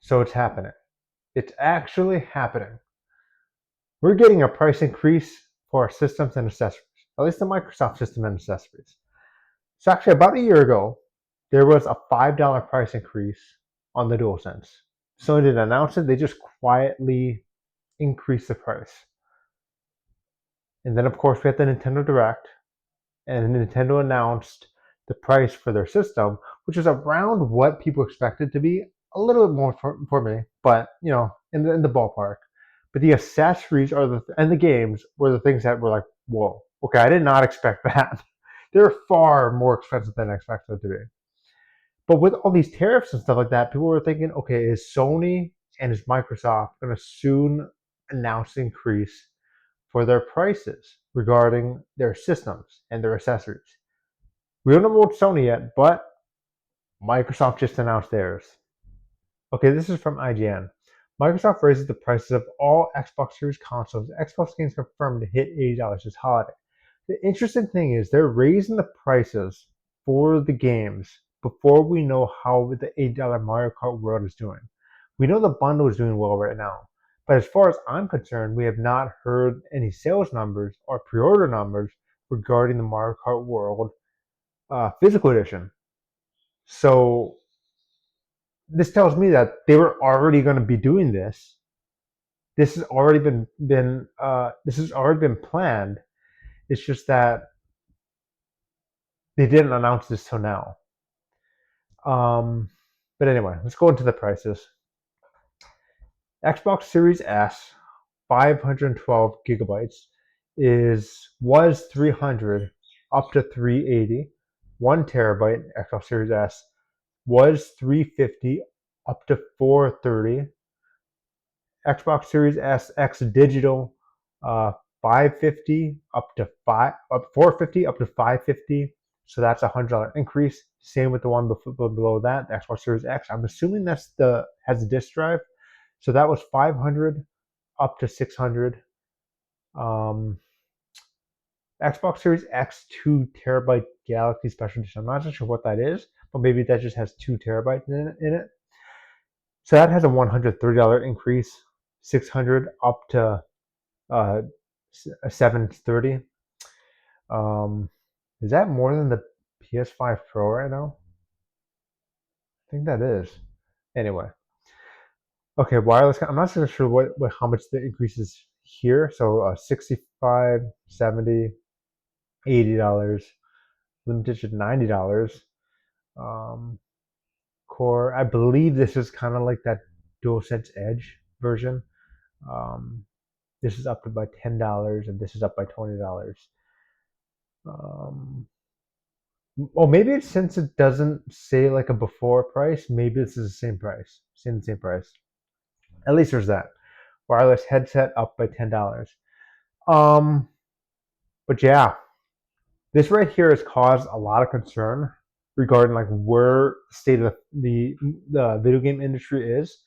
So it's happening. It's actually happening. We're getting a price increase for our systems and accessories, at least the Microsoft system and accessories. So actually, about a year ago, there was a $5 price increase on the DualSense. Sony didn't announce it; they just quietly increased the price. And then, of course, we had the Nintendo Direct, and Nintendo announced the price for their system, which is around what people expected to be, a little bit more for me, but in the ballpark. But the accessories and the games were the things that were like, whoa, okay, I did not expect that. They're far more expensive than I expected them to be. But with all these tariffs and stuff like that, people were thinking, okay, is Sony and is Microsoft going to soon announce an increase for their prices regarding their systems and their accessories? We don't know about Sony yet, but Microsoft just announced theirs. Okay, this is from IGN. Microsoft raises the prices of all Xbox Series consoles. Xbox games confirmed to hit $80 this holiday. The interesting thing is they're raising the prices for the games before we know how the $80 Mario Kart World is doing. We know the bundle is doing well right now, but as far as I'm concerned, we have not heard any sales numbers or pre-order numbers regarding the Mario Kart World physical edition. So this tells me that they were already going to be doing this. This has already been planned. It's just that they didn't announce this till now. But anyway, let's go into the prices. Xbox Series S, 512 gigabytes, was 300 up to 380. 1 terabyte Xbox Series S was 350 up to 430. Xbox Series S X digital, 550 up to 450 up to 550. So that's $100 increase. Same with the one below that, the Xbox Series X. I'm assuming has a disk drive. So that was 500 up to 600. Xbox Series X 2 terabyte Galaxy Special Edition. I'm not sure what that is, but maybe that just has 2 terabytes in it. So that has a $130 increase. 600 up to 730. Is that more than the PS5 Pro right now? I think that is. Anyway, okay, wireless. I'm not so sure what how much the increase is here. So 65, 70, $80, limited to $90. Um, Core. I believe this is kind of like that DualSense Edge version. Um, this is up by $10, and this is up by $20. Um, maybe it's, since it doesn't say like a before price, maybe this is the same price, same price. At least there's that. Wireless headset up by $10. Um, but yeah, this right here has caused a lot of concern regarding like where the state of the video game industry is,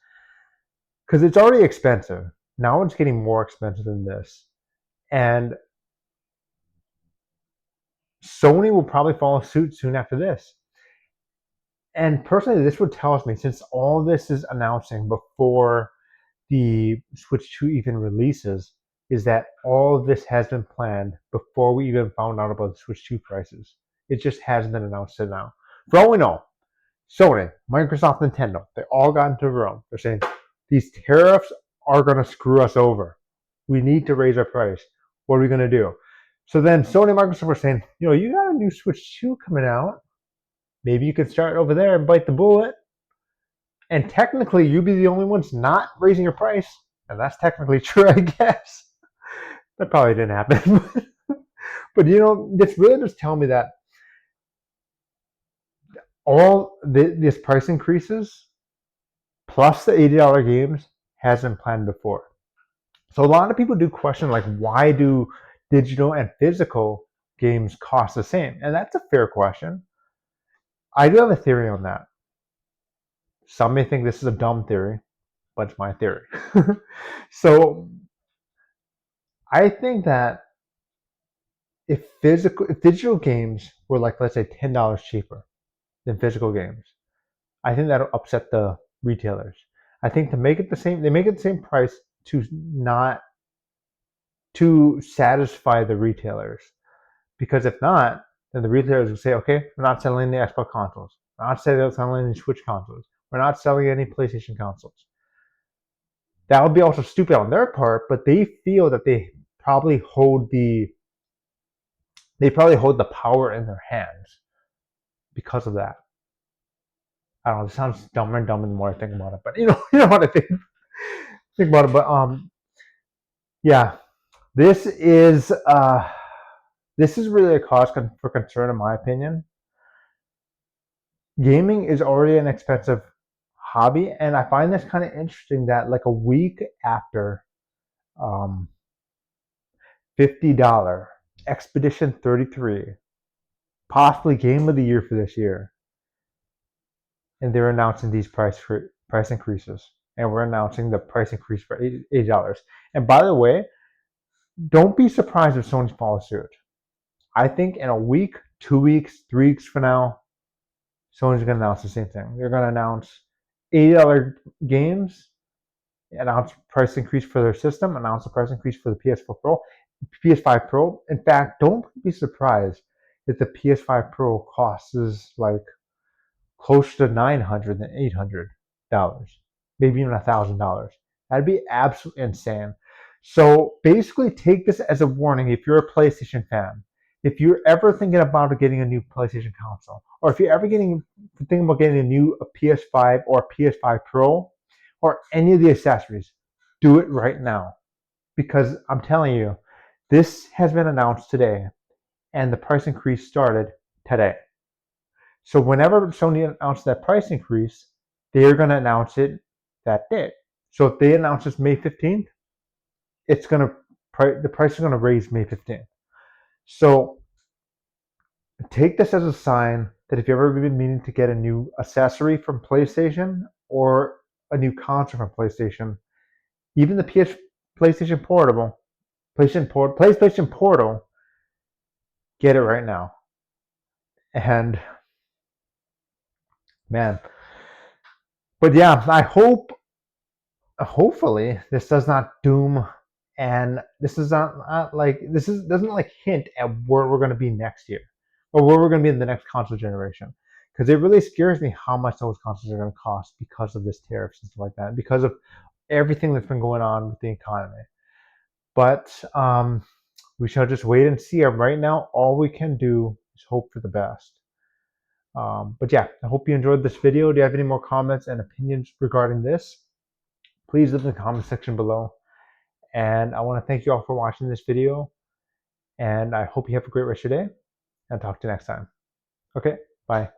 because it's already expensive. Now it's getting more expensive than this, and Sony will probably follow suit soon after this. And personally, this would tell me, since all this is announcing before the Switch 2 even releases, is that all of this has been planned before we even found out about the Switch 2 prices. It just hasn't been announced to now. For all we know, Sony, Microsoft, Nintendo, they all got into a room. They're saying, these tariffs are going to screw us over. We need to raise our price. What are we going to do? So then Sony and Microsoft were saying, you got a new Switch 2 coming out. Maybe you could start over there and bite the bullet. And technically, you'd be the only ones not raising your price. And that's technically true, I guess. That probably didn't happen. But this really just tells me that all these price increases plus the $80 games hasn't planned before. So a lot of people do question, like, why do digital and physical games cost the same? And that's a fair question. I do have a theory on that. Some may think this is a dumb theory, but it's my theory. So I think that if digital games were like, let's say, $10 cheaper than physical games, I think that'll upset the retailers. I think to make it the same, they make it the same price to not to satisfy the retailers. Because if not, then the retailers will say, okay, we're not selling any Xbox consoles. We're not selling any Switch consoles. We're not selling any PlayStation consoles. That would be also stupid on their part, but they feel that probably hold the they probably hold the power in their hands because of that. I don't know. It sounds dumber and dumber the more I think about it, but you know what I think about it. But yeah, this is really a cause for concern in my opinion. Gaming is already an expensive hobby, and I find this kind of interesting that like a week after um, $50 Expedition 33, possibly game of the year for this year, and they're announcing these price increases, and we're announcing the price increase for $80. And by the way, don't be surprised if Sony follows suit. I think in a week, 2 weeks, 3 weeks from now, Sony's going to announce the same thing. They're going to announce $80 games, announce price increase for their system, announce the price increase for the PS4 Pro, PS5 Pro. In fact, don't be surprised if the PS5 Pro costs like closer to $900 than $800, maybe even $1,000. That'd be absolutely insane. So basically, take this as a warning if you're a PlayStation fan. If you're ever thinking about getting a new PlayStation console, or if you're ever thinking about getting a new PS5 or PS5 Pro, or any of the accessories, do it right now. Because I'm telling you, this has been announced today, and the price increase started today. So whenever Sony announces that price increase, they're going to announce it that day. So if they announce this May 15th, the price is going to raise May 15th. So take this as a sign that if you've ever been meaning to get a new accessory from PlayStation or a new console from PlayStation, even the PlayStation Portable, PlayStation Portal, get it right now. And man, but yeah, hopefully this does not doom, and this is not like doesn't like hint at where we're going to be next year or where we're going to be in the next console generation, because it really scares me how much those consoles are going to cost because of this tariffs and stuff like that, because of everything that's been going on with the economy. But we shall just wait and see. Right now, all we can do is hope for the best. But yeah, I hope you enjoyed this video. Do you have any more comments and opinions regarding this? Please leave in the comment section below. And I want to thank you all for watching this video. And I hope you have a great rest of your day. And talk to you next time. Okay, bye.